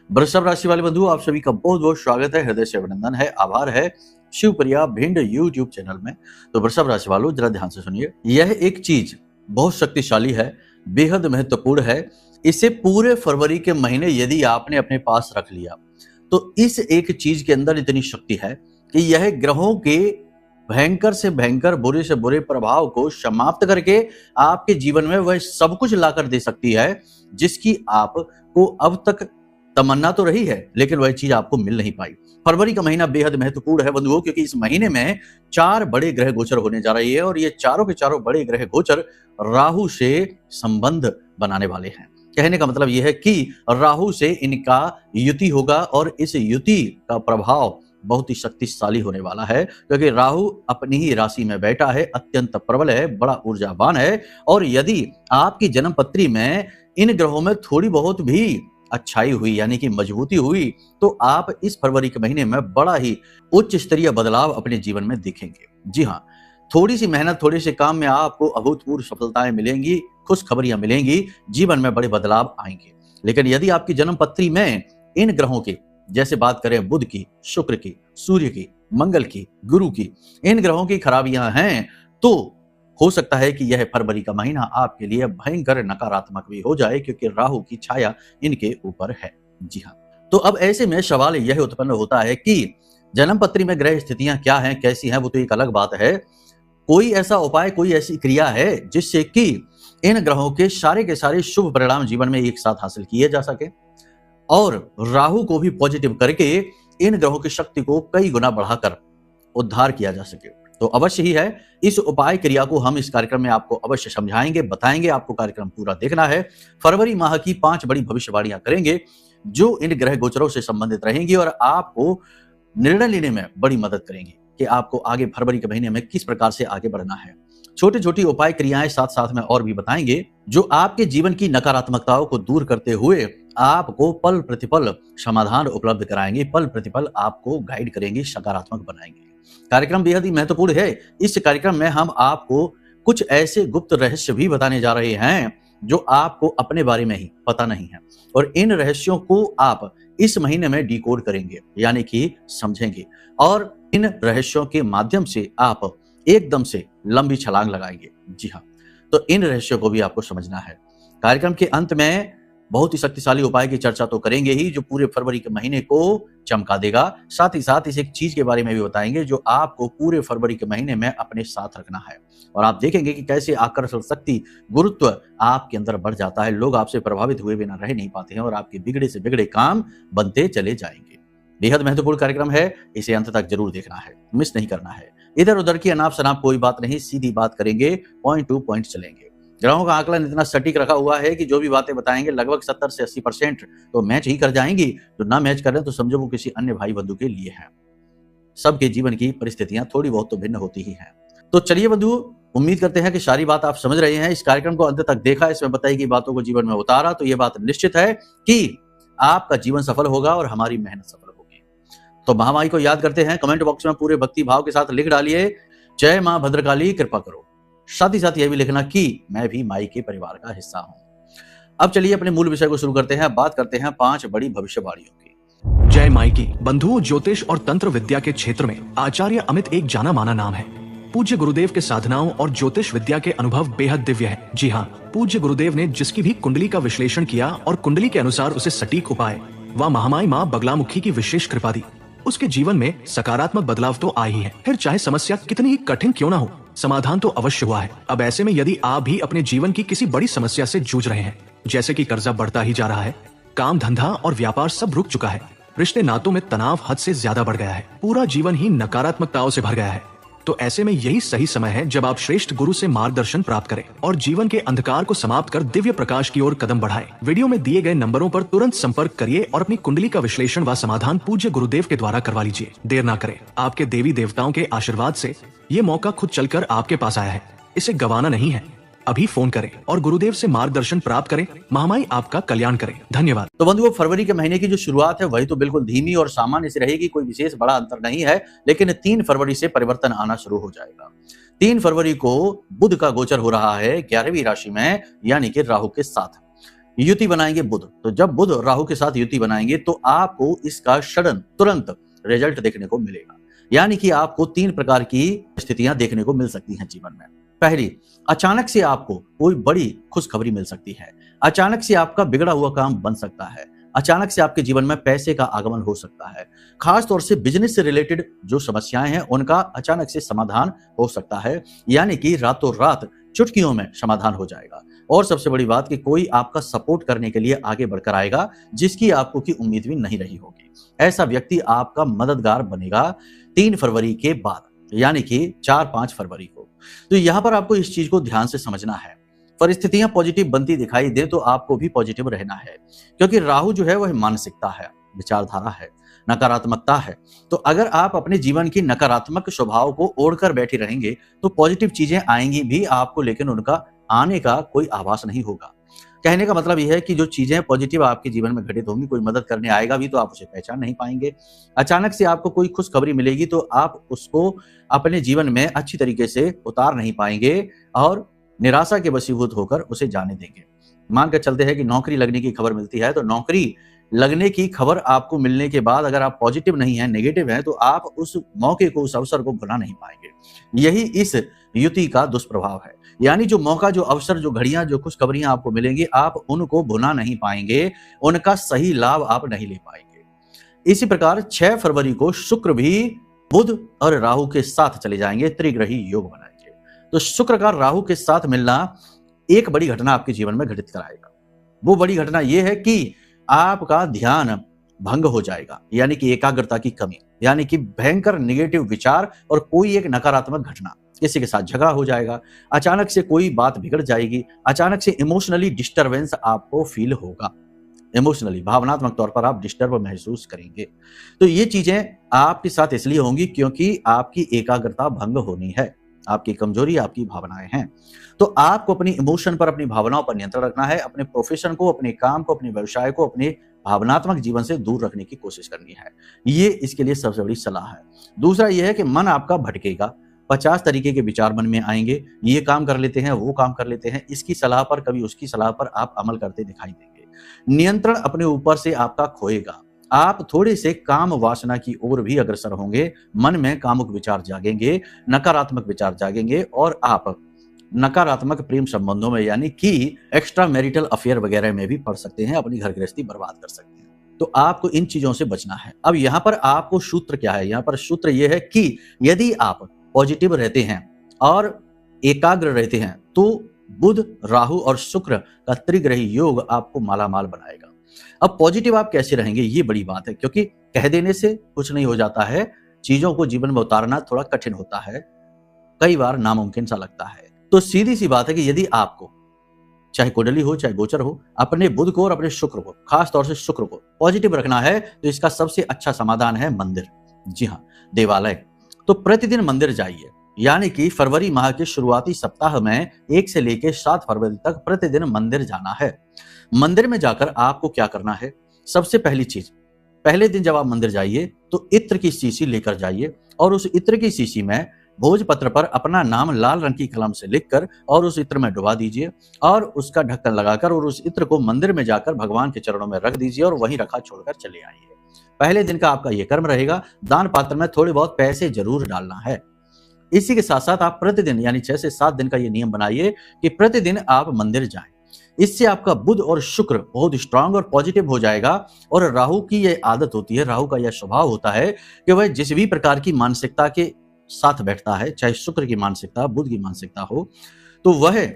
वृषभ राशि वाले बंधु, आप सभी का बहुत बहुत स्वागत है, हृदय से अभिनंदन है, आभार है शिवप्रिया भिंड यूट्यूब चैनल में। तो वृषभ राशि वालों, जरा ध्यान से सुनिए। यह एक चीज बहुत शक्तिशाली है, बेहद महत्वपूर्ण है। इसे पूरे फरवरी के महीने यदि आपने अपने पास रख लिया तो इस एक चीज के अंदर इतनी शक्ति है कि यह ग्रहों के भयंकर से भयंकर, बुरे से बुरे प्रभाव को समाप्त करके आपके जीवन में वह सब कुछ लाकर दे सकती है जिसकी आपको अब तक तमन्ना तो रही है, लेकिन वह चीज आपको मिल नहीं पाई। फरवरी का महीना बेहद महत्वपूर्ण है बंधुओं, क्योंकि इस महीने में 4 बड़े ग्रह गोचर होने जा रही है और ये चारों के चारों बड़े ग्रह गोचर राहु से संबंध बनाने वाले हैं। कहने का मतलब यह है कि राहु से इनका युति होगा और इस युति का प्रभाव बहुत ही शक्तिशाली होने वाला है, क्योंकि राहु अपनी ही राशि में बैठा है, अत्यंत प्रबल है, बड़ा ऊर्जावान है। और यदि आपकी जन्म पत्री में इन ग्रहों में थोड़ी बहुत भी अच्छाई हुई, यानी कि मजबूती हुई, तो आप इस फरवरी के महीने में बड़ा ही उच्च स्तरीय बदलाव अपने जीवन में देखेंगे। जी हाँ, थोड़ी सी मेहनत, थोड़े से काम में आपको अभूतपूर्व सफलताएं मिलेंगी, खुशखबरियां मिलेंगी, जीवन में बड़े बदलाव आएंगे। लेकिन यदि आपकी जन्म पत्री में इन ग्रहों की, जैसे बात करें बुध की, शुक्र की, सूर्य की, मंगल की, गुरु की, इन ग्रहों की खराबियां हैं, तो हो सकता है कि यह फरवरी का महीना आपके लिए भयंकर नकारात्मक भी हो जाए, क्योंकि राहु की छाया इनके ऊपर है। जी हाँ, तो अब ऐसे में सवाल यह उत्पन्न होता है कि जन्म पत्री में ग्रह स्थितियां क्या हैं, कैसी हैं, वो तो एक अलग बात है। कोई ऐसा उपाय, कोई ऐसी क्रिया है जिससे कि इन ग्रहों के सारे शुभ परिणाम जीवन में एक साथ हासिल किए जा सके और राहु को भी पॉजिटिव करके इन ग्रहों की शक्ति को कई गुना बढ़ाकर उद्धार किया जा सके? तो अवश्य ही है, इस उपाय क्रिया को हम इस कार्यक्रम में आपको अवश्य समझाएंगे, बताएंगे। आपको कार्यक्रम पूरा देखना है। फरवरी माह की 5 बड़ी भविष्यवाणियां करेंगे जो इन ग्रह गोचरों से संबंधित रहेंगी और आपको निर्णय लेने में बड़ी मदद करेंगी कि आपको आगे फरवरी के महीने में किस प्रकार से आगे बढ़ना है। छोटी छोटी उपाय क्रियाएं साथ साथ में और भी बताएंगे जो आपके जीवन की नकारात्मकताओं को दूर करते हुए आपको पल प्रतिपल समाधान उपलब्ध कराएंगे, पल प्रतिपल आपको गाइड करेंगे, सकारात्मक बनाएंगे। कार्यक्रम बेहद ही महत्वपूर्ण है। इस कार्यक्रम में हम आपको कुछ ऐसे गुप्त रहस्य भी बताने जा रहे हैं जो आपको अपने बारे में ही पता नहीं है, और इन रहस्यों को आप इस महीने में डिकोड करेंगे, यानी कि समझेंगे, और इन रहस्यों के माध्यम से आप एकदम से लंबी छलांग लगाएंगे। जी हाँ, तो इन रहस्यों को भी आपको समझना है। कार्यक्रम के अंत में बहुत ही शक्तिशाली उपाय की चर्चा तो करेंगे ही, जो पूरे फरवरी के महीने को चमका देगा। साथ ही साथ इस एक चीज के बारे में भी बताएंगे जो आपको पूरे फरवरी के महीने में अपने साथ रखना है, और आप देखेंगे कि कैसे आकर्षण शक्ति, गुरुत्व आपके अंदर बढ़ जाता है। लोग आपसे प्रभावित हुए बिना रह नहीं पाते हैं और आपके बिगड़े से बिगड़े काम बनते चले जाएंगे। बेहद महत्वपूर्ण कार्यक्रम है, इसे अंत तक जरूर देखना है, मिस नहीं करना है। इधर उधर की अनाप शनाप कोई बात नहीं, सीधी बात करेंगे, पॉइंट टू पॉइंट चलेंगे। ग्रहों का आकलन इतना सटीक रखा हुआ है कि जो भी बातें बताएंगे लगभग 70 से 80% तो मैच ही कर जाएंगी। जो ना मैच कर रहे तो समझो वो किसी अन्य भाई बंधु के लिए है। सबके जीवन की परिस्थितियां थोड़ी बहुत तो भिन्न होती ही हैं। तो चलिए बंधु, उम्मीद करते हैं कि सारी बात आप समझ रहे हैं। इस कार्यक्रम को अंत तक देखा, इसमें बताई गई बातों को जीवन में उतारा, तो ये बात निश्चित है कि आपका जीवन सफल होगा और हमारी मेहनत सफल होगी। तो महामाई को याद करते हैं, कमेंट बॉक्स में पूरे भक्ति भाव के साथ लिख डालिए, जय मां भद्रकाली कृपा करो। साथ ही साथ यह भी लिखना कि मैं भी माई के परिवार का हिस्सा हूं। अब चलिए अपने मूल विषय को शुरू करते हैं। बात करते हैं 5 बड़ी भविष्यवाणियों की। जय माई की। बंधुओं, ज्योतिष और तंत्र विद्या के क्षेत्र में आचार्य अमित एक जाना माना नाम है। पूज्य गुरुदेव के साधनाओं और ज्योतिष विद्या के अनुभव बेहद दिव्य है। जी हाँ, पूज्य गुरुदेव ने जिसकी भी कुंडली का विश्लेषण किया और कुंडली के अनुसार उसे सटीक उपाय व महामाई माँ बगलामुखी की विशेष कृपा दी, उसके जीवन में सकारात्मक बदलाव तो आए ही है। फिर चाहे समस्या कितनी ही कठिन क्यों ना हो, समाधान तो अवश्य हुआ है। अब ऐसे में यदि आप भी अपने जीवन की किसी बड़ी समस्या से जूझ रहे हैं, जैसे कि कर्जा बढ़ता ही जा रहा है, काम धंधा और व्यापार सब रुक चुका है, रिश्ते नातों में तनाव हद से ज्यादा बढ़ गया है, पूरा जीवन ही नकारात्मकताओं से भर गया है, तो ऐसे में यही सही समय है जब आप श्रेष्ठ गुरु से मार्गदर्शन प्राप्त करें और जीवन के अंधकार को समाप्त कर दिव्य प्रकाश की ओर कदम बढ़ाएं। वीडियो में दिए गए नंबरों पर तुरंत संपर्क करिए और अपनी कुंडली का विश्लेषण व समाधान पूज्य गुरुदेव के द्वारा करवा लीजिए। देर ना करें, आपके देवी देवताओं के आशीर्वाद से ये मौका खुद चलकर आपके पास आया है, इसे गंवाना नहीं है। अभी फोन करें और गुरुदेव से मार्गदर्शन प्राप्त करें। महामाई आपका कल्याण करें। धन्यवाद। तो बंधुओं, फरवरी के महीने की जो शुरुआत है वही तो बिल्कुल धीमी और सामान्य से रहेगी, कोई विशेष बड़ा अंतर नहीं है। लेकिन 3 फरवरी से परिवर्तन आना शुरू हो जाएगा। 3 फरवरी को बुध का गोचर हो रहा है 11वीं राशि में, यानी कि राहु के साथ। युति बनाएंगे बुध, तो जब बुध राहु के साथ युति बनाएंगे तो आपको इसका सडन तुरंत रिजल्ट देखने को मिलेगा। यानी कि आपको 3 प्रकार की स्थितियां देखने को मिल सकती हैं जीवन में। पहली, अचानक से आपको कोई बड़ी खुशखबरी मिल सकती है, अचानक से आपका बिगड़ा हुआ काम बन सकता है, अचानक से आपके जीवन में पैसे का आगमन हो सकता है, खास तौर से बिजनेस से रिलेटेड जो समस्याएं हैं उनका अचानक से समाधान हो सकता है, यानी कि रातों रात चुटकियों में समाधान हो जाएगा। और सबसे बड़ी बात कि कोई आपका सपोर्ट करने के लिए आगे बढ़कर आएगा जिसकी आपको की उम्मीद भी नहीं रही होगी। ऐसा व्यक्ति आपका मददगार बनेगा 3 फरवरी के बाद, यानी कि 4-5 फरवरी को। तो यहां पर आपको इस चीज को ध्यान से समझना है। परिस्थितियां पॉजिटिव बनती दिखाई दे तो आपको भी पॉजिटिव रहना है, क्योंकि राहु जो है वह मानसिकता है, विचारधारा है, नकारात्मकता है। तो अगर आप अपने जीवन की नकारात्मक स्वभाव को ओढ़कर बैठे रहेंगे तो पॉजिटिव चीजें आएंगी भी आपको, लेकिन उनका आने का कोई आभास नहीं होगा। कहने का मतलब यह है कि जो चीजें पॉजिटिव आपके जीवन में घटित होंगी, कोई मदद करने आएगा भी तो आप उसे पहचान नहीं पाएंगे। अचानक से आपको कोई खुशखबरी मिलेगी तो आप उसको अपने जीवन में अच्छी तरीके से उतार नहीं पाएंगे और निराशा के वशीभूत होकर उसे जाने देंगे। मान कर चलते हैं कि नौकरी लगने की खबर मिलती है, तो नौकरी लगने की खबर आपको मिलने के बाद अगर आप पॉजिटिव नहीं है, नेगेटिव है, तो आप उस मौके को, उस अवसर को भुला नहीं पाएंगे। यही इस युति का दुष्प्रभाव है। यानी जो मौका, जो अवसर, जो घड़ियां, जो खुशखबरियां आपको मिलेंगी, आप उनको भुला नहीं पाएंगे, उनका सही लाभ आप नहीं ले पाएंगे। इसी प्रकार 6 फरवरी को शुक्र भी बुध और राहु के साथ चले जाएंगे, त्रिग्रही योग बनाएंगे। तो शुक्र का राहु के साथ मिलना एक बड़ी घटना आपके जीवन में घटित कराएगा। वो बड़ी घटना यह है कि आपका ध्यान भंग हो जाएगा, यानी कि एकाग्रता की कमी, यानी कि भयंकर नेगेटिव विचार और कोई एक नकारात्मक घटना, किसी के साथ झगड़ा हो जाएगा, अचानक से कोई बात बिगड़ जाएगी, अचानक से इमोशनली डिस्टर्बेंस आपको फील होगा, इमोशनली, भावनात्मक तौर पर आप डिस्टर्ब महसूस करेंगे। तो ये चीजें आपके साथ इसलिए होंगी क्योंकि आपकी एकाग्रता भंग होनी है, आपकी कमजोरी आपकी भावनाएं हैं। तो आपको अपनी इमोशन पर, अपनी भावनाओं पर नियंत्रण रखना है, अपने प्रोफेशन को, अपने काम को, अपने व्यवसाय को, अपने भावनात्मक जीवन से दूर रखने की कोशिश करनी है। ये इसके लिए सबसे बड़ी सलाह है। दूसरा यह है कि मन आपका भटकेगा, 50 तरीके के विचार मन में आएंगे, ये काम कर लेते हैं, वो काम कर लेते हैं, इसकी सलाह पर, कभी उसकी सलाह पर आप अमल करते दिखाई देंगे। नियंत्रण अपने ऊपर से आपका खोएगा, आप थोड़े से काम वासना की ओर भी अग्रसर होंगे, मन में कामुक विचार जागेंगे, नकारात्मक विचार जागेंगे और आप नकारात्मक प्रेम संबंधों में, यानी कि एक्स्ट्रा मैरिटल अफेयर वगैरह में भी पड़ सकते हैं, अपनी घर गृहस्थी बर्बाद कर सकते हैं। तो आपको इन चीजों से बचना है। अब यहाँ पर आपको सूत्र क्या है? यहाँ पर सूत्र यह है कि यदि आप पॉजिटिव रहते हैं और एकाग्र रहते हैं तो बुध, राहु और शुक्र का त्रिग्रही योग आपको मालामाल बनाएगा। अब पॉजिटिव आप कैसे रहेंगे, ये बड़ी बात है, क्योंकि कह देने से कुछ नहीं हो जाता है, चीजों को जीवन में उतारना थोड़ा कठिन होता है, कई बार नामुमकिन सा लगता है। तो सीधी सी बात है कि यदि आपको, चाहे कुंडली हो चाहे गोचर हो, अपने बुध को और अपने शुक्र को, खास तौर से शुक्र को पॉजिटिव रखना है, तो इसका सबसे अच्छा समाधान है मंदिर। जी हाँ, देवालय। तो प्रतिदिन मंदिर जाइए, यानी कि फरवरी माह के शुरुआती सप्ताह में 1 से लेकर 7 फरवरी तक प्रतिदिन मंदिर जाना है। मंदिर में जाकर आपको क्या करना है? सबसे पहली चीज, पहले दिन जब आप मंदिर जाइए तो इत्र की शीशी लेकर जाइए और उस इत्र की शीशी में भोजपत्र पर अपना नाम लाल रंग की कलम से लिखकर और उस इत्र में डुबा दीजिए और उसका ढक्कन लगाकर और उस इत्र को मंदिर में जाकर भगवान के चरणों में रख दीजिए और वहीं रखा छोड़कर चले आइए। पहले दिन का आपका यह कर्म रहेगा। दान पात्र में थोड़े बहुत पैसे जरूर डालना है। इसी के साथ साथ आप प्रतिदिन, यानी 6 से 7 दिन का ये नियम बनाइए कि प्रतिदिन आप मंदिर जाएं। इससे आपका बुध और शुक्र बहुत स्ट्रांग और पॉजिटिव हो जाएगा। और राहु की यह आदत होती है, राहु का यह स्वभाव होता है कि वह जिस भी प्रकार की मानसिकता के साथ बैठता है, चाहे शुक्र की मानसिकता, बुध की मानसिकता हो, तो वह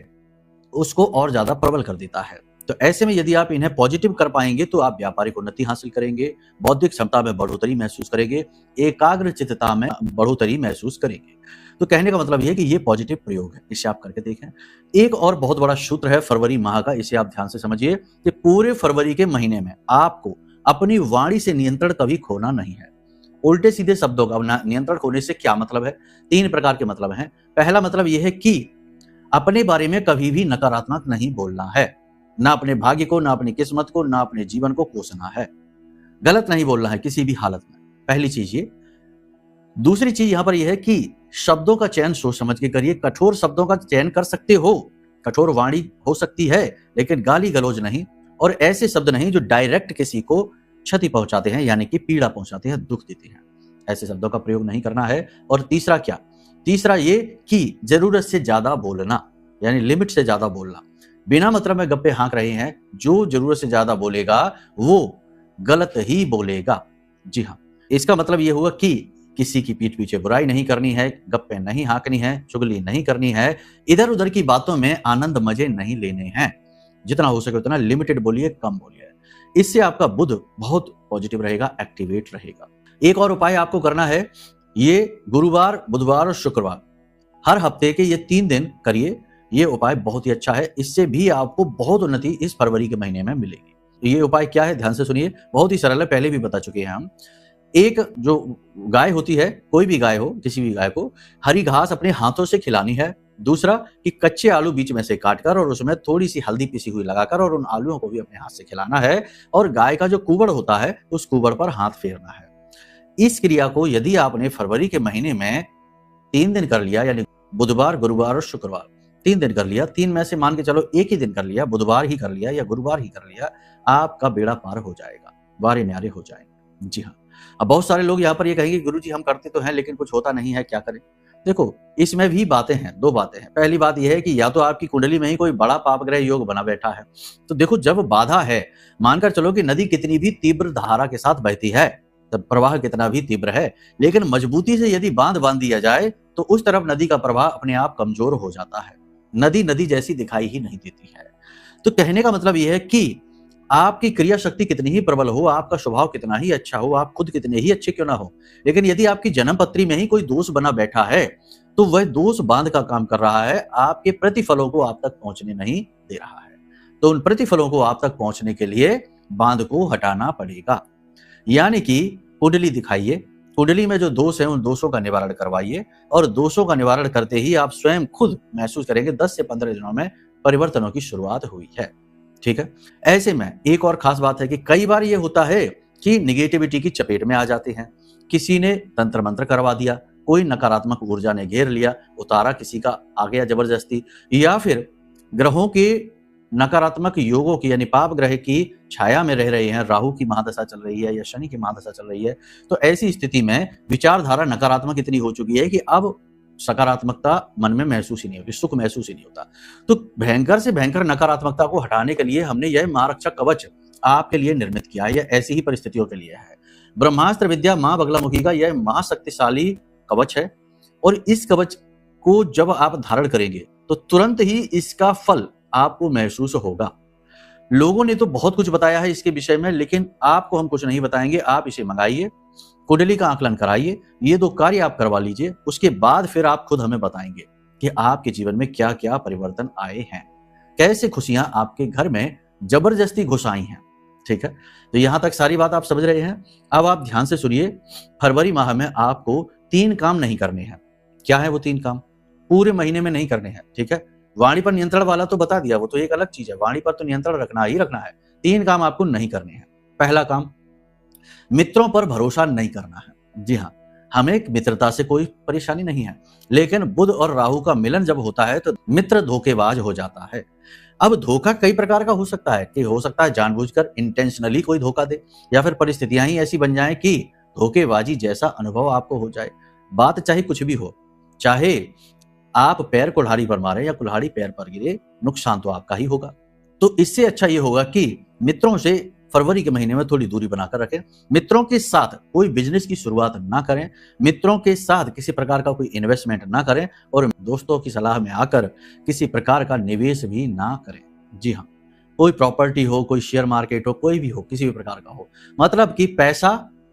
उसको और ज्यादा प्रबल कर देता है। तो ऐसे में यदि आप इन्हें पॉजिटिव कर पाएंगे तो आप व्यापारिक उन्नति हासिल करेंगे, बौद्धिक क्षमता में बढ़ोतरी महसूस करेंगे, एकाग्र चित्तता में बढ़ोतरी महसूस करेंगे। तो कहने का मतलब यह है कि ये पॉजिटिव प्रयोग है, इसे आप करके देखें। एक और बहुत बड़ा सूत्र है फरवरी माह का, इसे आप ध्यान से समझिए कि पूरे फरवरी के महीने में आपको अपनी वाणी से नियंत्रण कभी खोना नहीं है। उल्टे सीधे शब्दों का नियंत्रण खोने से क्या मतलब है? 3 प्रकार के मतलब हैं। पहला मतलब यह है कि अपने बारे में कभी भी नकारात्मक नहीं बोलना है, ना अपने भाग्य को, ना अपनी किस्मत को, ना अपने जीवन को कोसना है, गलत नहीं बोलना है किसी भी हालत में। पहली चीज ये। दूसरी चीज यहां पर यह है कि शब्दों का चयन सोच समझ के करिए। कठोर शब्दों का चयन कर सकते हो, कठोर वाणी हो सकती है, लेकिन गाली गलौज नहीं। और ऐसे शब्द नहीं जो डायरेक्ट किसी को क्षति पहुंचाते हैं, यानी कि पीड़ा पहुंचाते हैं, दुख देते हैं। ऐसे शब्दों का प्रयोग नहीं करना है। और तीसरा क्या? तीसरा ये कि जरूरत से ज्यादा बोलना, यानी लिमिट से ज्यादा बोलना। बिना मतलब में गप्पे हाँक रहे हैं, जो जरूरत से ज्यादा बोलेगा वो गलत ही बोलेगा। जी हाँ, इसका मतलब ये हुआ कि किसी की पीठ पीछे बुराई नहीं करनी है, गप्पे नहीं हाँकनी है, चुगली नहीं करनी है, इधर उधर की बातों में आनंद मजे नहीं लेने हैं। जितना हो सके उतना लिमिटेड बोलिए, कम बोलिए। इससे आपका बुध बहुत पॉजिटिव रहेगा, एक्टिवेट रहेगा। एक और उपाय आपको करना है, ये गुरुवार, बुधवार और शुक्रवार हर हफ्ते के ये 3 दिन करिए। ये उपाय बहुत ही अच्छा है, इससे भी आपको बहुत उन्नति इस फरवरी के महीने में मिलेगी। ये उपाय क्या है, ध्यान से सुनिए, बहुत ही सरल है, पहले भी बता चुके हैं हम। एक जो गाय होती है, कोई भी गाय हो, किसी भी गाय को हरी घास अपने हाथों से खिलानी है। दूसरा कि कच्चे आलू बीच में से काटकर और उसमें थोड़ी सी हल्दी पिसी हुई लगाकर और उन आलूओं को भी अपने हाथ से खिलाना है। और गाय का जो कुबड़ होता है उस कुबड़ पर हाथ फेरना है। इस क्रिया को यदि आपने फरवरी के महीने में 3 दिन कर लिया, यानी बुधवार, गुरुवार और शुक्रवार 3 दिन कर लिया, 3 में से मान के चलो एक ही दिन कर लिया, बुधवार ही कर लिया या गुरुवार ही कर लिया, आपका बेड़ा पार हो जाएगा, वारे न्यारे हो जाएंगे। जी हाँ। अब बहुत सारे लोग यहाँ पर ये कहेंगे गुरुजी हम करते तो हैं लेकिन कुछ होता नहीं है, क्या करें? देखो, इसमें भी बातें हैं, 2 बातें हैं। पहली बात यह है कि या तो आपकी कुंडली में ही कोई बड़ा पाप ग्रह योग बना बैठा है। तो देखो, जब बाधा है, मानकर चलो कि नदी कितनी भी तीव्र धारा के साथ बहती है, तब प्रवाह कितना भी तीव्र है, लेकिन मजबूती से यदि बांध दिया जाए तो उस तरफ नदी का प्रवाह अपने आप कमजोर हो जाता है। नदी नदी जैसी दिखाई ही नहीं देती है। तो कहने का मतलब यह है कि आपकी क्रिया शक्ति कितनी ही प्रबल हो, आपका स्वभाव कितना ही अच्छा हो, आप खुद कितने ही अच्छे क्यों ना हो, लेकिन यदि आपकी जन्म पत्री में ही कोई दोष बना बैठा है तो वह दोष बांध का काम कर रहा है, आपके प्रतिफलों को आप तक पहुंचने नहीं दे रहा है। तो उन प्रतिफलों को आप तक पहुंचने के लिए बांध को हटाना पड़ेगा। यानी कि कुंडली दिखाइए, कुंडली में जो दोष है उन दोषों का निवारण करवाइए, और दोषों का निवारण करते ही आप स्वयं खुद महसूस करेंगे 10 से 15 दिनों में परिवर्तनों की शुरुआत हुई है। ठीक है। ऐसे में एक और खास बात है कि कई बार ये होता है कि निगेटिविटी की चपेट में आ जाते हैं। किसी ने तंत्र मंत्र करवा दिया, कोई नकारात्मक ऊर्जा ने घेर लिया, उतारा किसी का आ गया जबरदस्ती, या फिर ग्रहों के नकारात्मक योगों की, यानी पाप ग्रह की छाया में रह रहे हैं, राहु की महादशा चल रही है या शनि की महादशा चल रही है, तो ऐसी स्थिति में विचारधारा नकारात्मक इतनी हो चुकी है कि अब सकारात्मकता मन में महसूस ही नहीं होती, सुख महसूस ही नहीं होता। तो भयंकर से भयंकर नकारात्मकता को हटाने के लिए हमने यह मां रक्षा कवच आपके लिए निर्मित किया है। यह ऐसी ही परिस्थितियों के लिए है। ब्रह्मास्त्र विद्या मां बगलामुखी का यह महाशक्तिशाली कवच है, और इस कवच को जब आप धारण करेंगे तो तुरंत ही इसका फल आपको महसूस होगा। लोगों ने तो बहुत कुछ बताया है इसके विषय में, लेकिन आपको हम कुछ नहीं बताएंगे। आप इसे मंगाइए, कुंडली का आकलन कराइए, ये 2 कार्य आप करवा लीजिए, उसके बाद फिर आप खुद हमें बताएंगे कि आपके जीवन में क्या क्या परिवर्तन आए हैं, कैसे खुशियां आपके घर में जबरदस्ती घुस आई हैं। ठीक है, तो यहां तक सारी बात आप समझ रहे हैं। अब आप ध्यान से सुनिए, फरवरी माह में आपको 3 काम नहीं करने हैं। क्या है वो 3 काम? पूरे महीने में नहीं करने हैं। ठीक है, वाणी पर नियंत्रण वाला तो बता दिया, वो तो एक अलग चीज है, वाणी पर तो नियंत्रण रखना ही रखना है। 3 काम आपको नहीं करने हैं। पहला काम, मित्रों पर भरोसा नहीं करना है। जी हाँ, हमें मित्रता से कोई परेशानी नहीं है, लेकिन बुध और राहु का मिलन जब होता है तो मित्र धोखेबाज हो जाता है। अब धोखा कई प्रकार का हो सकता है, कि हो सकता है जानबूझकर इंटेंशनली कोई धोखा दे, या फिर परिस्थितियां ही ऐसी बन जाएं कि धोखेबाजी जैसा अनुभव आपको हो जाए। बात चाहे कुछ भी हो, चाहे आप पैर कुल्हाड़ी पर मारे या कुल्हाड़ी पैर पर गिरे, नुकसान तो आपका ही होगा। तो इससे अच्छा ये होगा कि मित्रों से फरवरी के महीने में थोड़ी दूरी बनाकर रखें। मित्रों के साथ कोई बिजनेस की शुरुआत ना करें, मित्रों के साथ किसी प्रकार का कोई इन्वेस्टमेंट ना करें, और दोस्तों की सलाह में आकर किसी प्रकार का निवेश भी ना करें। जी हाँ, कोई प्रॉपर्टी हो, कोई शेयर मार्केट हो, कोई भी हो, किसी भी प्रकार का हो। मतलब कि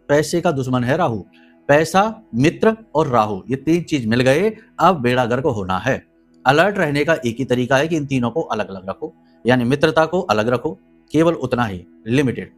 पैसे का दुश्मन है राहु। पैसा, मित्र और राहु, ये 3 चीज मिल गए, अब बेड़ा गर्क होना है। अलर्ट रहने का एक ही तरीका है कि इन तीनों को अलग अलग रखो, यानी मित्रता को अलग रखो, केवल उतना ही, लिमिटेड।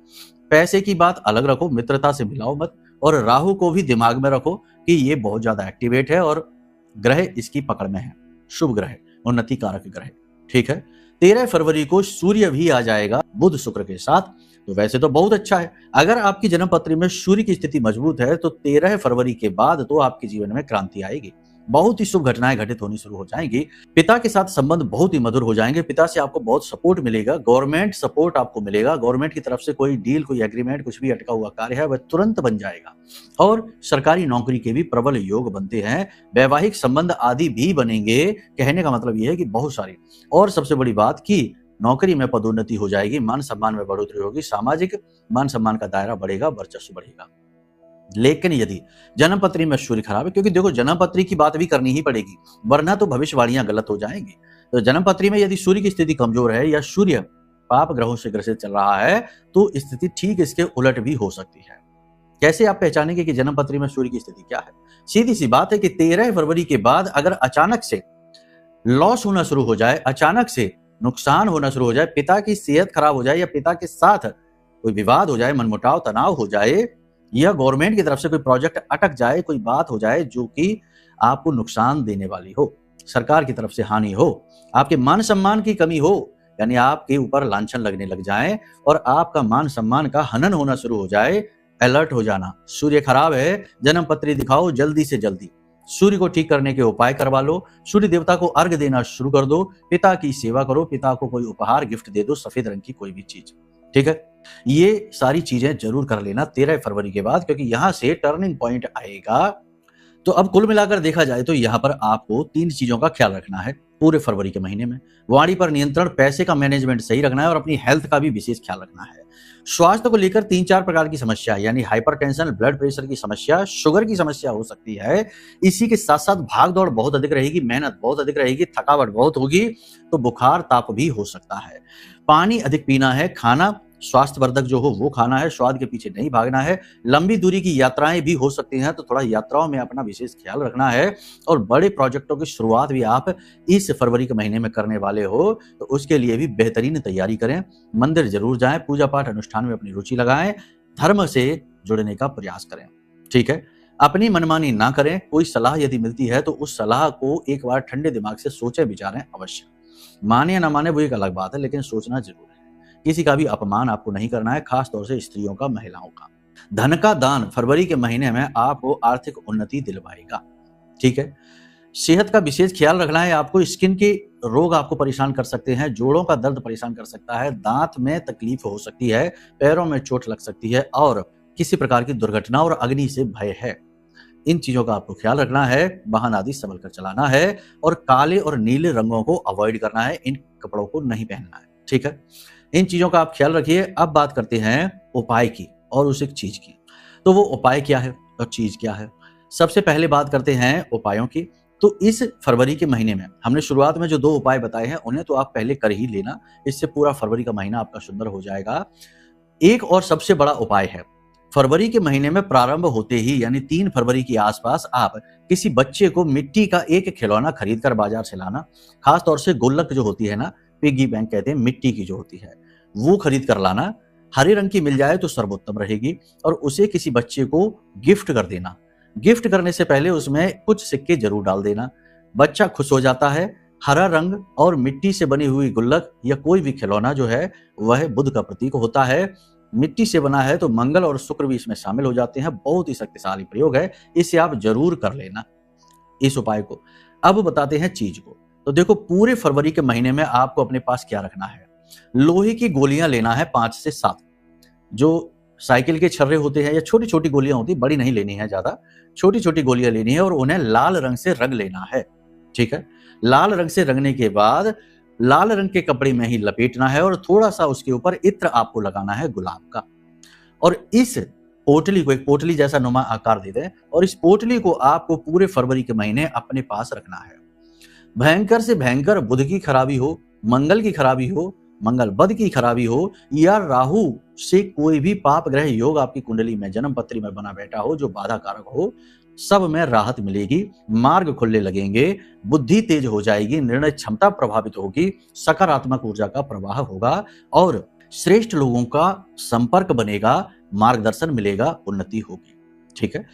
पैसे की बात अलग रखो, मित्रता से मिलाओ मत, और राहु को भी दिमाग में रखो कि ये बहुत ज्यादा एक्टिवेट है और ग्रह इसकी पकड़ में है, शुभ ग्रह, उन्नति कारक ग्रह। ठीक है, 13 फरवरी को सूर्य भी आ जाएगा बुध शुक्र के साथ, तो वैसे तो बहुत अच्छा है। अगर आपकी जन्म पत्री में सूर्य की स्थिति मजबूत है तो 13 फरवरी के बाद तो आपके जीवन में क्रांति आएगी। बहुत ही शुभ घटनाएं घटित होनी शुरू हो जाएंगी। पिता के साथ संबंध बहुत ही मधुर हो जाएंगे। पिता से आपको बहुत सपोर्ट मिलेगा, गवर्नमेंट सपोर्ट आपको मिलेगा। गवर्नमेंट की तरफ से कोई डील, कोई एग्रीमेंट, कुछ भी अटका हुआ कार्य है वह तुरंत बन जाएगा और सरकारी नौकरी के भी प्रबल योग बनते हैं। वैवाहिक संबंध आदि भी बनेंगे। कहने का मतलब यह है कि बहुत सारी, और सबसे बड़ी बात कि नौकरी में पदोन्नति हो जाएगी, मान सम्मान में बढ़ोतरी होगी, सामाजिक मान सम्मान का दायरा बढ़ेगा, वर्चस्व बढ़ेगा। लेकिन यदि जन्म पत्री में सूर्य खराब है, क्योंकि देखो जन्म पत्री की बात भी करनी ही पड़ेगी वरना तो भविष्यवाणियां गलत हो जाएंगी। तो जन्म पत्री में यदि सूर्य की स्थिति कमजोर है या सूर्य पाप ग्रहों से ग्रसित चल रहा है तो स्थिति ठीक इसके उलट भी हो सकती है। कैसे आप पहचानेंगे कि जन्म पत्री में सूर्य की स्थिति क्या है? सीधी सी बात है कि 13 फरवरी के बाद अगर अचानक से लॉस होना शुरू हो जाए, अचानक से नुकसान होना शुरू हो जाए, पिता की सेहत खराब हो जाए या पिता के साथ कोई विवाद हो जाए, मनमुटाव, तनाव हो जाए या गवर्नमेंट की तरफ से कोई प्रोजेक्ट अटक जाए, कोई बात हो जाए जो कि आपको नुकसान देने वाली हो, सरकार की तरफ से हानि हो, आपके मान सम्मान की कमी हो, यानी आपके ऊपर लांछन लगने लग जाए और आपका मान सम्मान का हनन होना शुरू हो जाए, अलर्ट हो जाना। सूर्य खराब है, जन्म पत्री दिखाओ जल्दी से जल्दी, सूर्य को ठीक करने के उपाय करवा लो, सूर्य देवता को अर्घ देना शुरू कर दो, पिता की सेवा करो, पिता को कोई उपहार गिफ्ट दे दो, सफेद रंग की कोई भी चीज। ठीक है, ये सारी चीजें जरूर कर लेना 13 फरवरी के बाद, क्योंकि यहां से टर्निंग पॉइंट आएगा। तो अब कुल मिलाकर देखा जाए तो यहाँ पर आपको 3 चीजों का ख्याल रखना है पूरे फरवरी के महीने में। वाणी पर नियंत्रण, पैसे का मैनेजमेंट सही रखना है और अपनी हेल्थ का भी विशेष ख्याल रखना है। स्वास्थ्य को लेकर 3-4 प्रकार की समस्या, यानी हाइपरटेंशन, ब्लड प्रेशर की समस्या, शुगर की समस्या हो सकती है। इसी के साथ साथ भाग दौड़ बहुत अधिक रहेगी, मेहनत बहुत अधिक रहेगी, थकावट बहुत होगी, तो बुखार ताप भी हो सकता है। पानी अधिक पीना है, खाना स्वास्थ्यवर्धक जो हो वो खाना है, स्वाद के पीछे नहीं भागना है। लंबी दूरी की यात्राएं भी हो सकती हैं तो थोड़ा यात्राओं में अपना विशेष ख्याल रखना है। और बड़े प्रोजेक्टों की शुरुआत भी आप इस फरवरी के महीने में करने वाले हो तो उसके लिए भी बेहतरीन तैयारी करें। मंदिर जरूर जाएं, पूजा पाठ अनुष्ठान में अपनी रुचि लगाएं, धर्म से जुड़ने का प्रयास करें। ठीक है, अपनी मनमानी ना करें। कोई सलाह यदि मिलती है तो उस सलाह को एक बार ठंडे दिमाग से सोचें विचारें अवश्य। माने या ना माने वो एक अलग बात है, लेकिन सोचना जरूर है। किसी का भी अपमान आपको नहीं करना है, खास तौर से स्त्रियों का, महिलाओं का। धन का दान फरवरी के महीने में आपको आर्थिक उन्नति दिलवाएगा। ठीक है, सेहत का विशेष ख्याल रखना है आपको। स्किन के रोग आपको परेशान कर सकते हैं, जोड़ों का दर्द परेशान कर सकता है, दांत में तकलीफ हो सकती है, पैरों में चोट लग सकती है और किसी प्रकार की दुर्घटना और अग्नि से भय है। इन चीजों का आपको ख्याल रखना है। वाहन आदि संभल कर चलाना है और काले और नीले रंगों को अवॉइड करना है, इन कपड़ों को नहीं पहनना है। ठीक है, इन चीजों का आप ख्याल रखिए। अब बात करते हैं उपाय की और उस एक चीज की। तो वो उपाय क्या है और चीज क्या है? सबसे पहले बात करते हैं उपायों की। तो इस फरवरी के महीने में हमने शुरुआत में जो 2 उपाय बताए हैं उन्हें तो आप पहले कर ही लेना, इससे पूरा फरवरी का महीना आपका सुंदर हो जाएगा। एक और सबसे बड़ा उपाय है, फरवरी के महीने में प्रारंभ होते ही यानी 3 फरवरी के आसपास आप किसी बच्चे को मिट्टी का एक खिलौना खरीद कर बाजार से लाना। खास तौर से गुल्लक जो होती है ना, पिग्गी बैंक कहते हैं, मिट्टी की जो होती है वो खरीद कर लाना। हरे रंग की मिल जाए तो सर्वोत्तम रहेगी और उसे किसी बच्चे को गिफ्ट कर देना। गिफ्ट करने से पहले उसमें कुछ सिक्के जरूर डाल देना, बच्चा खुश हो जाता है। हरा रंग और मिट्टी से बनी हुई गुल्लक या कोई भी खिलौना जो है वह बुध का प्रतीक होता है। मिट्टी से बना है तो मंगल और शुक्र भी इसमें शामिल हो जाते हैं। बहुत ही शक्तिशाली प्रयोग है, इसे आप जरूर कर लेना इस उपाय को। अब बताते हैं चीज को। तो देखो, पूरे फरवरी के महीने में आपको अपने पास क्या रखना है। लोहे की गोलियां लेना है 5 से 7, जो साइकिल के छर्रे होते हैं या छोटी छोटी गोलियां होती, बड़ी नहीं लेनी है ज्यादा, छोटी छोटी गोलियां लेनी है और उन्हें लाल रंग से रंग लेना है। ठीक है, लाल रंग से रंगने के बाद लाल रंग के कपड़े में ही लपेटना है और थोड़ा सा उसके ऊपर इत्र आपको लगाना है गुलाब का। और इस पोटली को एक पोटली जैसा नुमा आकार दे दें और इस पोटली को आपको पूरे फरवरी के महीने अपने पास रखना है। भयंकर से भयंकर बुध की खराबी हो, मंगल की खराबी हो, मंगल बुध की खराबी हो या राहु से कोई भी पाप ग्रह योग आपकी कुंडली में, जन्म पत्री में बना बैठा हो जो बाधा कारक हो, सब में राहत मिलेगी। मार्ग खुलने लगेंगे, बुद्धि तेज हो जाएगी, निर्णय क्षमता प्रभावित होगी, सकारात्मक ऊर्जा का प्रवाह होगा और श्रेष्ठ लोगों का संपर्क बनेगा, मार्गदर्शन मिलेगा, उन्नति होगी। ठीक है,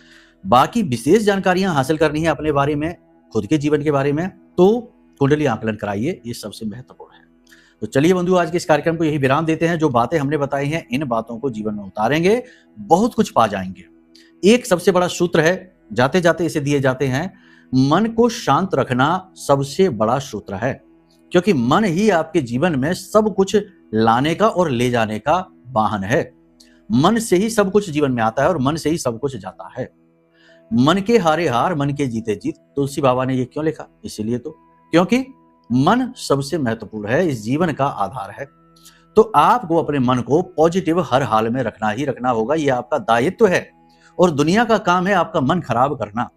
बाकी विशेष जानकारियां हासिल करनी है अपने बारे में, खुद के जीवन के बारे में, तो कुंडली आकलन कराइए, ये सबसे महत्वपूर्ण है। तो चलिए बंधु, आज के इस कार्यक्रम को यही विराम देते हैं। जो बातें हमने बताई हैं इन बातों को जीवन में उतारेंगे, बहुत कुछ पा जाएंगे। एक सबसे बड़ा सूत्र है, जाते जाते इसे दिए जाते हैं, मन को शांत रखना सबसे बड़ा सूत्र है, क्योंकि मन ही आपके जीवन में सब कुछ लाने का और ले जाने का वाहन है। मन से ही सब कुछ जीवन में आता है और मन से ही सब कुछ जाता है। मन के हारे हार, मन के जीते जीत, तुलसी बाबा ने ये क्यों लिखा? इसीलिए तो क्योंकि मन सबसे महत्वपूर्ण है, इस जीवन का आधार है। तो आपको अपने मन को पॉजिटिव हर हाल में रखना ही रखना होगा, यह आपका दायित्व है। और दुनिया का काम है आपका मन खराब करना।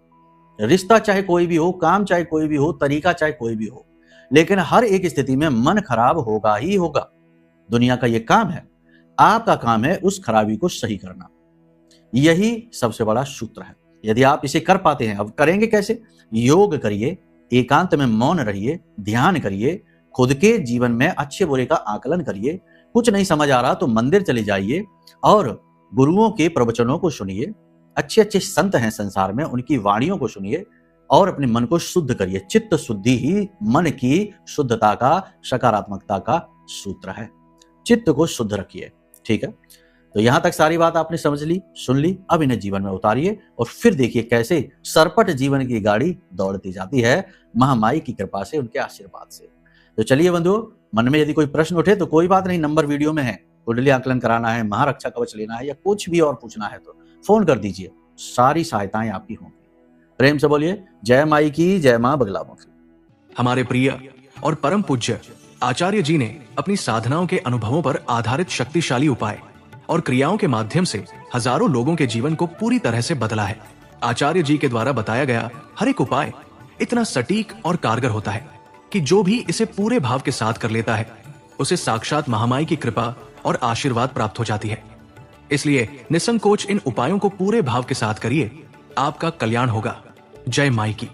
रिश्ता चाहे कोई भी हो, काम चाहे कोई भी हो, तरीका चाहे कोई भी हो, लेकिन हर एक स्थिति में मन खराब होगा ही होगा। दुनिया का यह काम है, आपका काम है उस खराबी को सही करना। यही सबसे बड़ा सूत्र है। यदि आप इसे कर पाते हैं, अब करेंगे कैसे? योग करिए, एकांत में मौन रहिए, ध्यान करिए, खुद के जीवन में अच्छे बुरे का आकलन करिए। कुछ नहीं समझ आ रहा तो मंदिर चले जाइए और गुरुओं के प्रवचनों को सुनिए। अच्छे अच्छे संत हैं संसार में, उनकी वाणियों को सुनिए और अपने मन को शुद्ध करिए। चित्त शुद्धि ही मन की शुद्धता का, सकारात्मकता का सूत्र है। चित्त को शुद्ध रखिए, ठीक है? तो यहां तक सारी बात आपने समझ ली, सुन ली। अब इन्हें जीवन में उतारिए और फिर देखिए कैसे सरपट जीवन की गाड़ी दौड़ती जाती है, महामाई की कृपा से, उनके आशीर्वाद से। तो चलिए बंधुओं, मन में यदि कोई प्रश्न उठे तो कोई बात नहीं, नंबर वीडियो में है। कुंडली आकलन कराना है, महारक्षा कवच लेना है या कुछ भी और पूछना है तो फोन कर दीजिए, सारी सहायताएं आपकी होंगी। प्रेम से बोलिए जय माई की, जय मां बगलामुखी। हमारे प्रिय और परम पूज्य आचार्य जी ने अपनी साधनाओं के अनुभवों पर आधारित शक्तिशाली उपाय और क्रियाओं के माध्यम से हजारों लोगों के जीवन को पूरी तरह से बदला है। आचार्य जी के द्वारा बताया गया हर एक उपाय इतना सटीक और कारगर होता है कि जो भी इसे पूरे भाव के साथ कर लेता है, उसे साक्षात महामाई की कृपा और आशीर्वाद प्राप्त हो जाती है। इसलिए निसंकोच इन उपायों को पूरे भाव के साथ करिए, आपका कल्याण होगा। जय माई की।